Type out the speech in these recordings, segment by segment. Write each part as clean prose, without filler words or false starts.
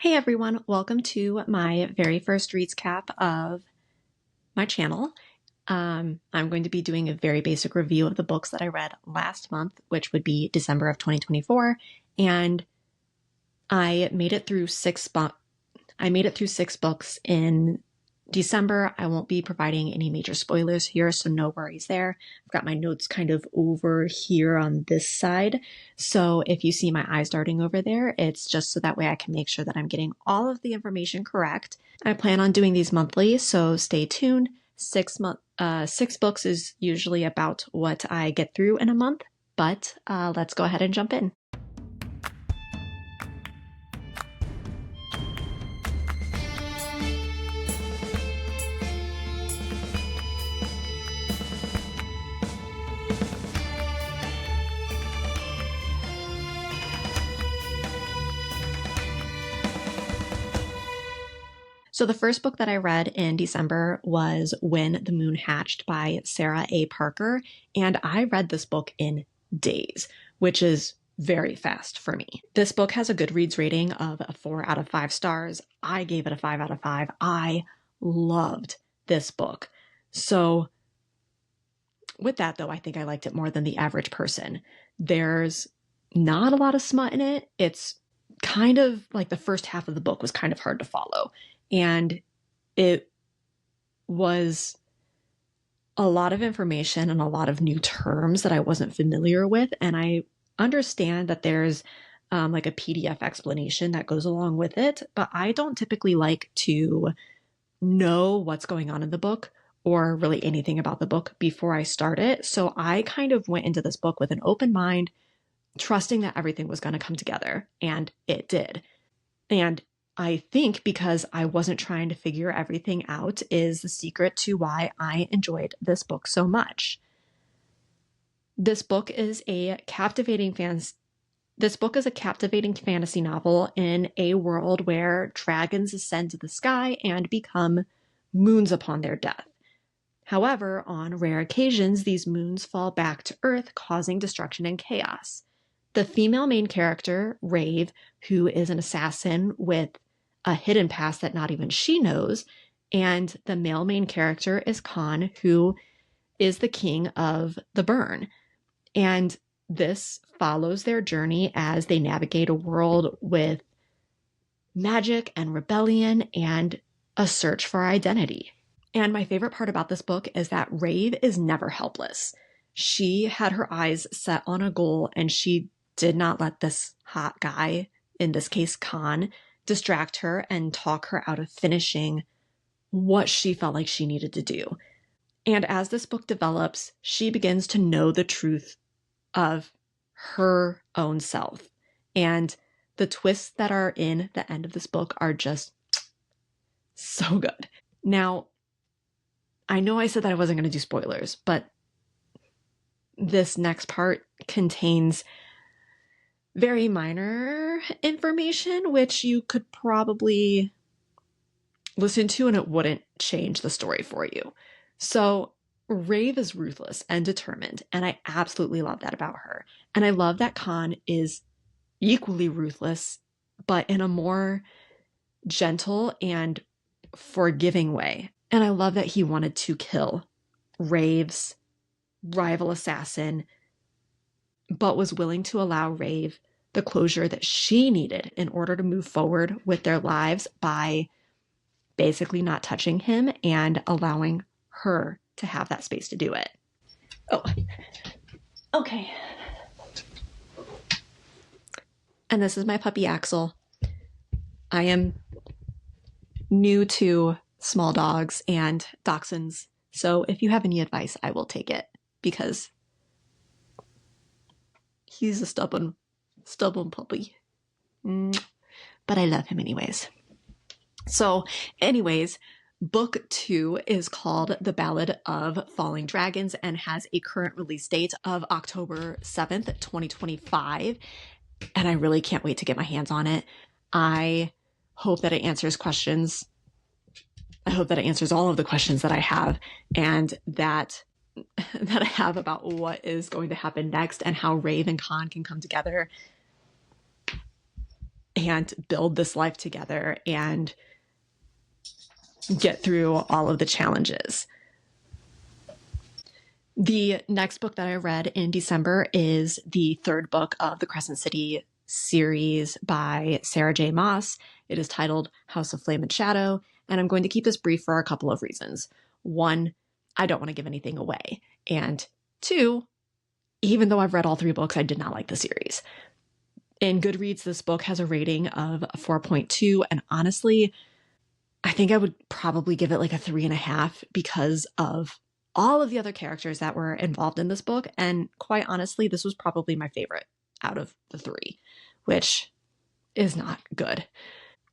Hey everyone, welcome to my very first reads cap of my channel. I'm going to be doing a very basic review of the books that I read last month, which would be December of 2024, and I made it through six books in December. I won't be providing any major spoilers here, so no worries there. I've got my notes kind of over here on this side. So if you see my eyes darting over there, it's just so that way I can make sure that I'm getting all of the information correct. I plan on doing these monthly, so stay tuned. Six books is usually about what I get through in a month, but let's go ahead and jump in. So the first book that I read in December was When the Moon Hatched by Sara A. Parker, and I read this book in days, which is very fast for me. This book has a Goodreads rating of a 4 out of 5 stars. I gave it a 5 out of 5. I loved this book. So with that, though, I think I liked it more than the average person. There's not a lot of smut in it. It's kind of like the first half of the book was kind of hard to follow. And it was a lot of information and a lot of new terms that I wasn't familiar with. And I understand that there's like a PDF explanation that goes along with it, but I don't typically like to know what's going on in the book or really anything about the book before I start it. So I kind of went into this book with an open mind, trusting that everything was going to come together, and it did. And I think because I wasn't trying to figure everything out is the secret to why I enjoyed this book so much. This book is a captivating fantasy novel in a world where dragons ascend to the sky and become moons upon their death. However, on rare occasions, these moons fall back to Earth, causing destruction and chaos. The female main character, Rave, who is an assassin with a hidden past that not even she knows, and the male main character is Khan, who is the king of the Burn. And this follows their journey as they navigate a world with magic and rebellion and a search for identity. And my favorite part about this book is that Rave is never helpless. She had her eyes set on a goal, and she did not let this hot guy, in this case Khan, distract her and talk her out of finishing what she felt like she needed to do. And as this book develops, she begins to know the truth of her own self. And the twists that are in the end of this book are just so good. Now, I know I said that I wasn't going to do spoilers, but this next part contains very minor information, which you could probably listen to and it wouldn't change the story for you. So Rave is ruthless and determined, and I absolutely love that about her. And I love that Khan is equally ruthless, but in a more gentle and forgiving way. And I love that he wanted to kill Rave's rival assassin, but was willing to allow Rave the closure that she needed in order to move forward with their lives by basically not touching him and allowing her to have that space to do it. Oh, okay. And this is my puppy Axel. I am new to small dogs and dachshunds, so if you have any advice, I will take it, because he's a stubborn puppy. But I love him anyways. So anyways, book 2 is called The Ballad of Falling Dragons and has a current release date of October 7th, 2025. And I really can't wait to get my hands on it. I hope that it answers questions. I hope that it answers all of the questions that I have, and that I have about what is going to happen next and how Rave and Khan can come together. and build this life together and get through all of the challenges. The next book that I read in December is the third book of the Crescent City series by Sara J. Maas. It is titled House of Flame and Shadow, and I'm going to keep this brief for a couple of reasons. One, I don't want to give anything away. And two, even though I've read all three books, I did not like the series. In Goodreads, this book has a rating of 4.2, and honestly, I think I would probably give it like a 3.5 because of all of the other characters that were involved in this book. And quite honestly, this was probably my favorite out of the three, which is not good.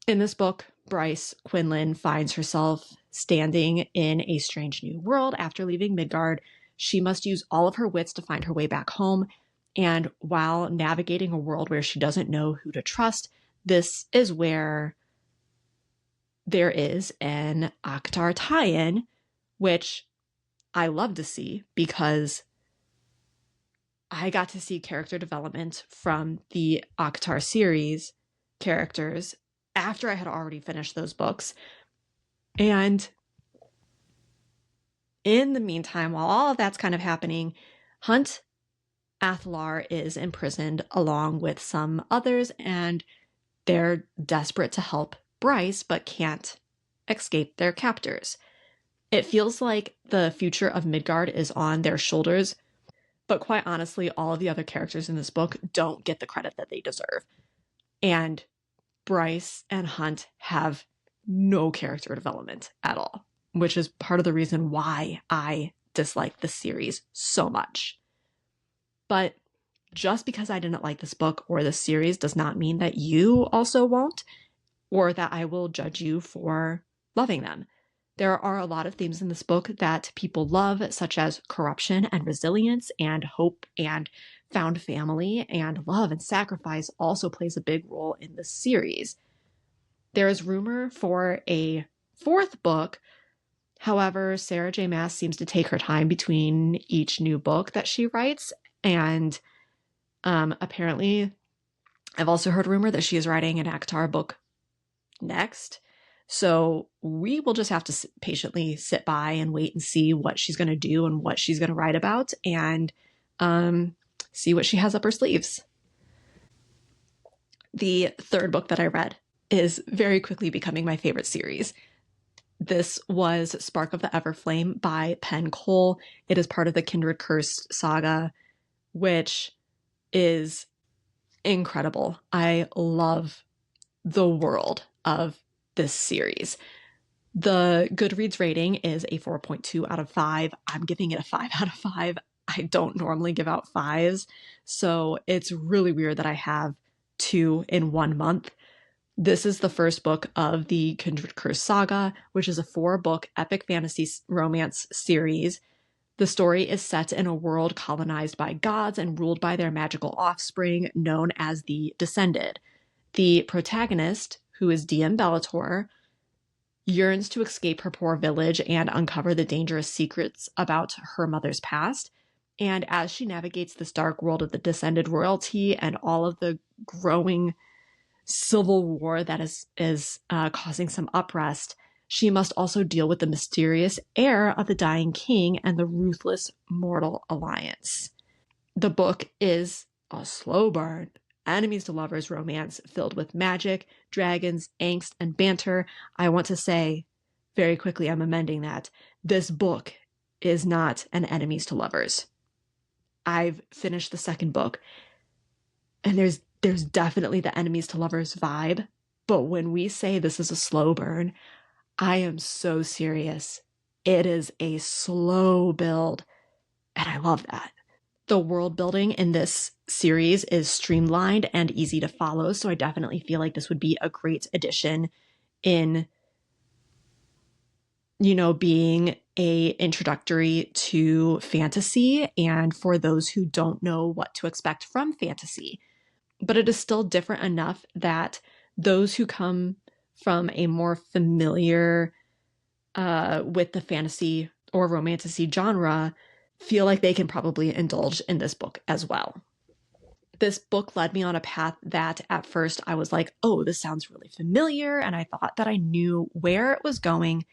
In this book, Bryce Quinlan finds herself standing in a strange new world after leaving Midgard. She must use all of her wits to find her way back home. And while navigating a world where she doesn't know who to trust, this is where there is an ACOTAR tie-in, which I love to see because I got to see character development from the ACOTAR series characters after I had already finished those books. And in the meantime, while all of that's kind of happening, Hunt Athalar is imprisoned along with some others, and they're desperate to help Bryce, but can't escape their captors. It feels like the future of Midgard is on their shoulders, but quite honestly, all of the other characters in this book don't get the credit that they deserve. And Bryce and Hunt have no character development at all, which is part of the reason why I dislike the series so much. But just because I didn't like this book or this series does not mean that you also won't, or that I will judge you for loving them. There are a lot of themes in this book that people love, such as corruption and resilience and hope and found family, and love and sacrifice also plays a big role in this series. There is rumor for a fourth book. However, Sara J. Maas seems to take her time between each new book that she writes, and apparently I've also heard rumor that she is writing an ACOTAR book next. So we will just have to patiently sit by and wait and see what she's going to do and what she's going to write about, and see what she has up her sleeves. The third book that I read is very quickly becoming my favorite series. This was Spark of the Everflame by Penn. It is part of the Kindred Cursed saga, which is incredible. I love the world of this series. The Goodreads rating is a 4.2 out of 5. I'm giving it a 5 out of 5. I don't normally give out 5s, so it's really weird that I have 2 in 1 month. This is the first book of the Kindred Curse saga, which is a 4-book epic fantasy romance series. The story is set in a world colonized by gods and ruled by their magical offspring known as the Descended. The protagonist, who is DM Bellator, yearns to escape her poor village and uncover the dangerous secrets about her mother's past. And as she navigates this dark world of the Descended royalty and all of the growing civil war that is causing some unrest, she must also deal with the mysterious heir of the dying king and the ruthless mortal alliance. The book is a slow burn, enemies to lovers romance filled with magic, dragons, angst, and banter. I want to say very quickly, I'm amending that. This book is not an enemies to lovers. I've finished the second book, and there's definitely the enemies to lovers vibe, but when we say this is a slow burn, I am so serious. It is a slow build, and I love that. The world building in this series is streamlined and easy to follow, so I definitely feel like this would be a great addition in, being a introductory to fantasy and for those who don't know what to expect from fantasy. But it is still different enough that those who come from a more familiar with the fantasy or romantasy genre feel like they can probably indulge in this book as well. this book led me on a path that at first I was like, oh, this sounds really familiar. And I thought that I knew where it was going.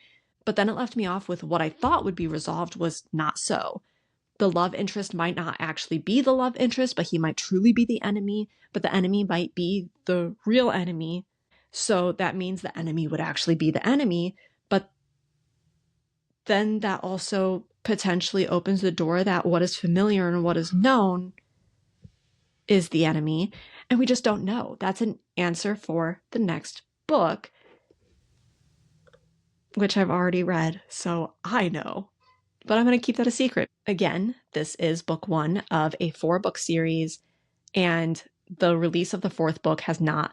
But then it left me off with what I thought would be resolved was not so. The love interest might not actually be the love interest, but he might truly be the enemy. But the enemy might be the real enemy. So that means the enemy would actually be the enemy. But then that also potentially opens the door that what is familiar and what is known is the enemy, and we just don't know. That's an answer for the next book, which I've already read, so I know. But I'm going to keep that a secret. Again, this is book 1 of a 4-book series, and the release of the 4th book has not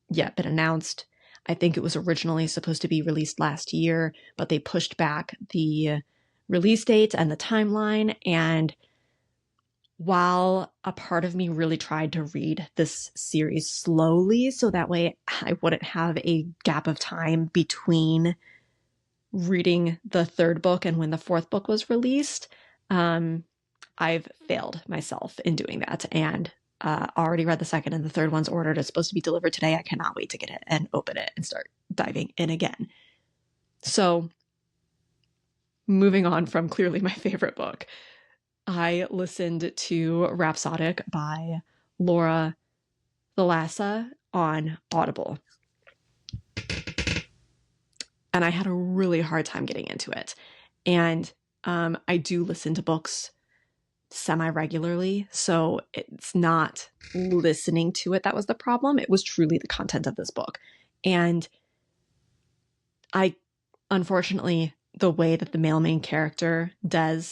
yet been announced. I think it was originally supposed to be released last year, but they pushed back the release date and the timeline, and while a part of me really tried to read this series slowly so that way I wouldn't have a gap of time between reading the 3rd book and when the 4th book was released, I've failed myself in doing that, and already read the 2nd and the 3rd one's ordered. It's supposed to be delivered today. I cannot wait to get it and open it and start diving in again. So moving on from clearly my favorite book, I listened to Rhapsodic by Thalassa on Audible. And I had a really hard time getting into it. And I do listen to books semi-regularly, so it's not listening to it that was the problem. It was truly the content of this book. And unfortunately, the way that the male main character, Des,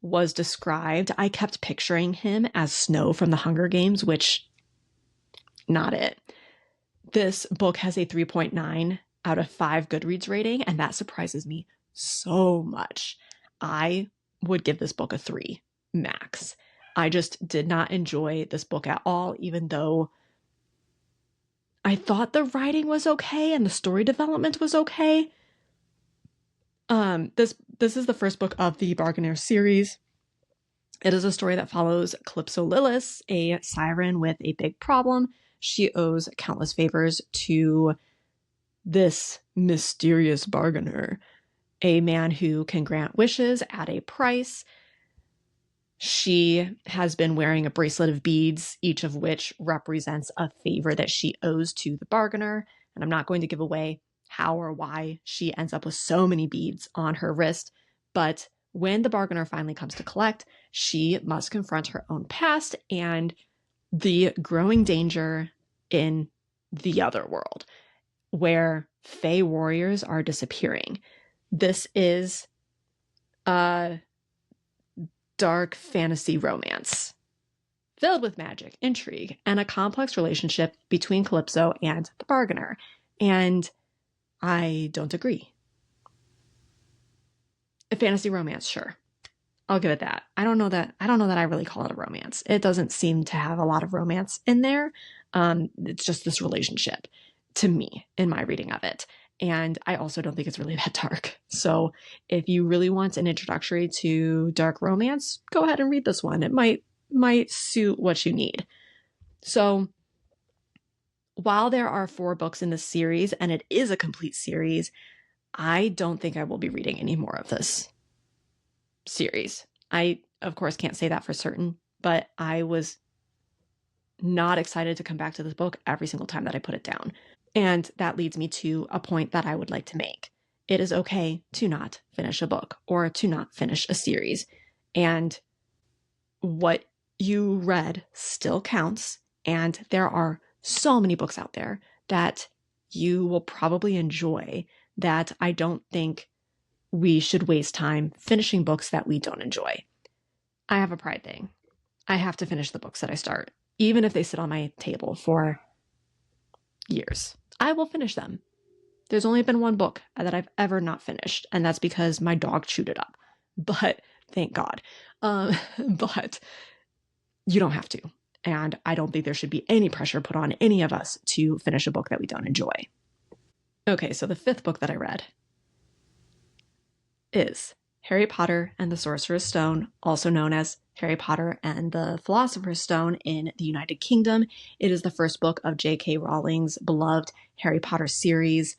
was described, I kept picturing him as Snow from the Hunger Games, which, not it. This book has a 3.9 out of 5 Goodreads rating, and that surprises me so much. I would give this book a 3 max. I just did not enjoy this book at all, even though I thought the writing was okay and the story development was okay. This is the first book of the Bargainer series. It is a story that follows Calypso Lillis, a siren with a big problem. She owes countless favors to this mysterious bargainer, a man who can grant wishes at a price. She has been wearing a bracelet of beads, each of which represents a favor that she owes to the bargainer. And I'm not going to give away how or why she ends up with so many beads on her wrist. But when the bargainer finally comes to collect, she must confront her own past and the growing danger in the other world, where Fae warriors are disappearing. This is a dark fantasy romance filled with magic, intrigue, and a complex relationship between Calypso and the bargainer. And I don't agree. A fantasy romance, sure. I'll give it that. I don't know that I really call it a romance. It doesn't seem to have a lot of romance in there. It's just this relationship to me in my reading of it. And I also don't think it's really that dark. So if you really want an introductory to dark romance, go ahead and read this one. It might suit what you need. So while there are 4 books in this series, and it is a complete series, I don't think I will be reading any more of this series. I, of course, can't say that for certain, but I was not excited to come back to this book every single time that I put it down. And that leads me to a point that I would like to make. It is okay to not finish a book or to not finish a series. And what you read still counts. And there are so many books out there that you will probably enjoy that I don't think we should waste time finishing books that we don't enjoy. I have a pride thing. I have to finish the books that I start, even if they sit on my table for years. I will finish them. There's only been 1 book that I've ever not finished, and that's because my dog chewed it up. But thank God. But you don't have to. And I don't think there should be any pressure put on any of us to finish a book that we don't enjoy. Okay, so the 5th book that I read is Harry Potter and the Sorcerer's Stone, also known as Harry Potter and the Philosopher's Stone in the United Kingdom. It is the first book of J.K. Rowling's beloved Harry Potter series.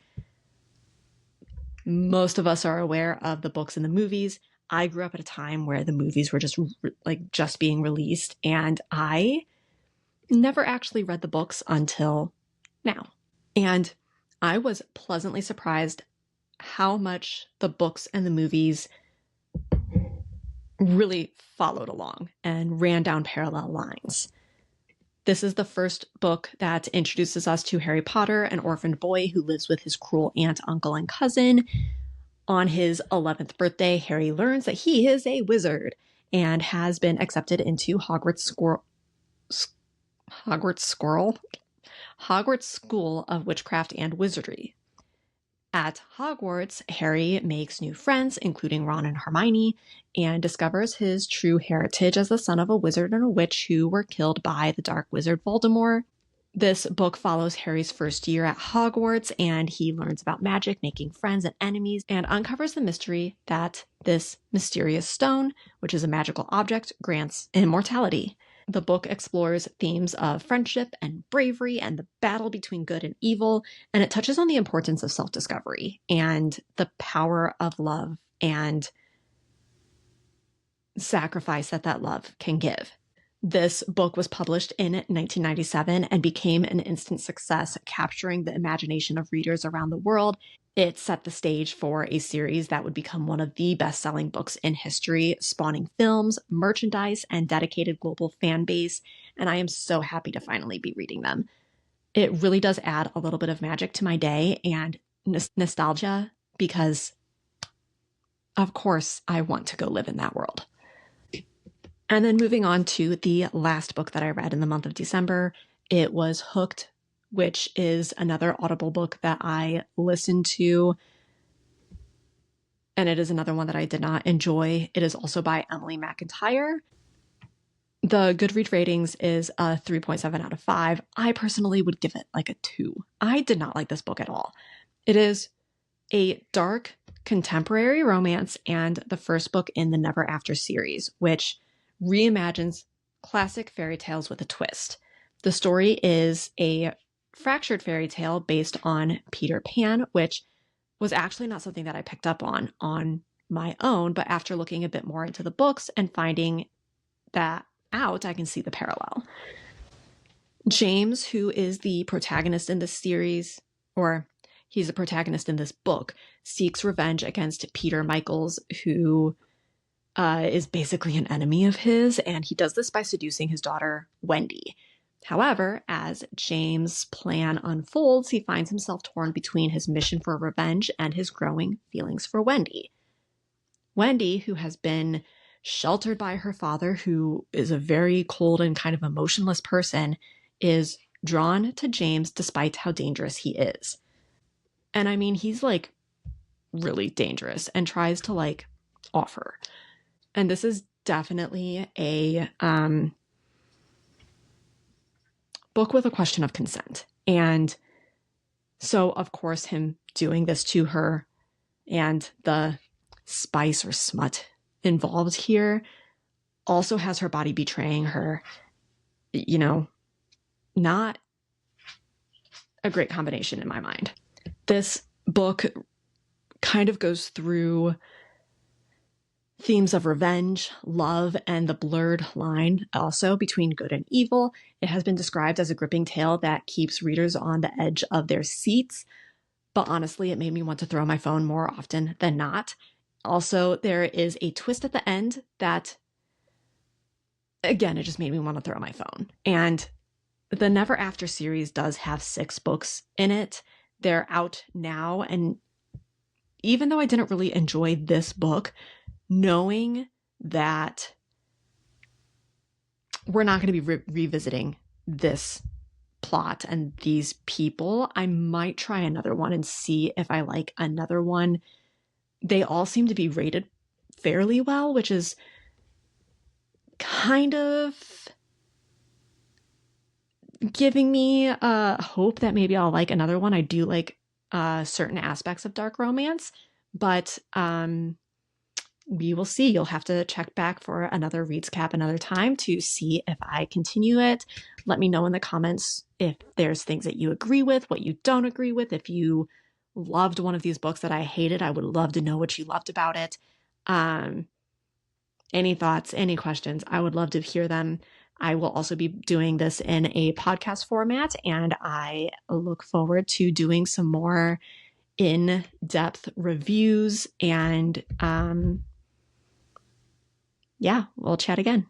Most of us are aware of the books and the movies. I grew up at a time where the movies were just being released, and I never actually read the books until now. And I was pleasantly surprised how much the books and the movies really followed along and ran down parallel lines. This is the first book that introduces us to Harry Potter, an orphaned boy who lives with his cruel aunt, uncle, and cousin. On his 11th birthday, Harry learns that he is a wizard and has been accepted into Hogwarts School of Witchcraft and Wizardry. At Hogwarts, Harry makes new friends, including Ron and Hermione, and discovers his true heritage as the son of a wizard and a witch who were killed by the dark wizard Voldemort. This book follows Harry's first year at Hogwarts, and he learns about magic, making friends and enemies, and uncovers the mystery that this mysterious stone, which is a magical object, grants immortality. The book explores themes of friendship and bravery and the battle between good and evil, and it touches on the importance of self-discovery and the power of love and sacrifice that love can give. This book was published in 1997 and became an instant success, capturing the imagination of readers around the world. It set the stage for a series that would become one of the best-selling books in history, spawning films, merchandise, and dedicated global fan base, and I am so happy to finally be reading them. It really does add a little bit of magic to my day and nostalgia because, of course, I want to go live in that world. And then moving on to the last book that I read in the month of December, it was Hooked, which is another Audible book that I listened to. And it is another one that I did not enjoy. It is also by Emily McIntire. The Goodreads ratings is a 3.7 out of 5. I personally would give it like a 2. I did not like this book at all. It is a dark contemporary romance and the first book in the Never After series, which reimagines classic fairy tales with a twist. The story is a fractured fairy tale based on Peter Pan, which was actually not something that I picked up on my own, but after looking a bit more into the books and finding that out, I can see the parallel. James, who is the protagonist in this series, or he's the protagonist in this book, seeks revenge against Peter Michaels, who is basically an enemy of his, and he does this by seducing his daughter, Wendy. However, as James' plan unfolds, he finds himself torn between his mission for revenge and his growing feelings for Wendy. Wendy, who has been sheltered by her father, who is a very cold and kind of emotionless person, is drawn to James despite how dangerous he is. And I mean, he's like really dangerous and tries to like offer. And this is definitely a book with a question of consent. And so, of course, him doing this to her and the spice or smut involved here also has her body betraying her. You know, not a great combination in my mind. This book kind of goes through themes of revenge, love, and the blurred line also between good and evil. It has been described as a gripping tale that keeps readers on the edge of their seats, but honestly, it made me want to throw my phone more often than not. Also, there is a twist at the end that, again, it just made me want to throw my phone. And the Never After series does have 6 books in it. They're out now, and even though I didn't really enjoy this book, knowing that we're not going to be revisiting this plot and these people, I might try another one and see if I like another one. They all seem to be rated fairly well, which is kind of giving me hope that maybe I'll like another one. I do like certain aspects of dark romance, but we will see. You'll have to check back for another Reads Cap another time to see if I continue it. Let me know in the comments if there's things that you agree with, what you don't agree with. If you loved one of these books that I hated, I would love to know what you loved about it. Any thoughts, any questions, I would love to hear them. I will also be doing this in a podcast format, and I look forward to doing some more in-depth reviews, and yeah, we'll chat again.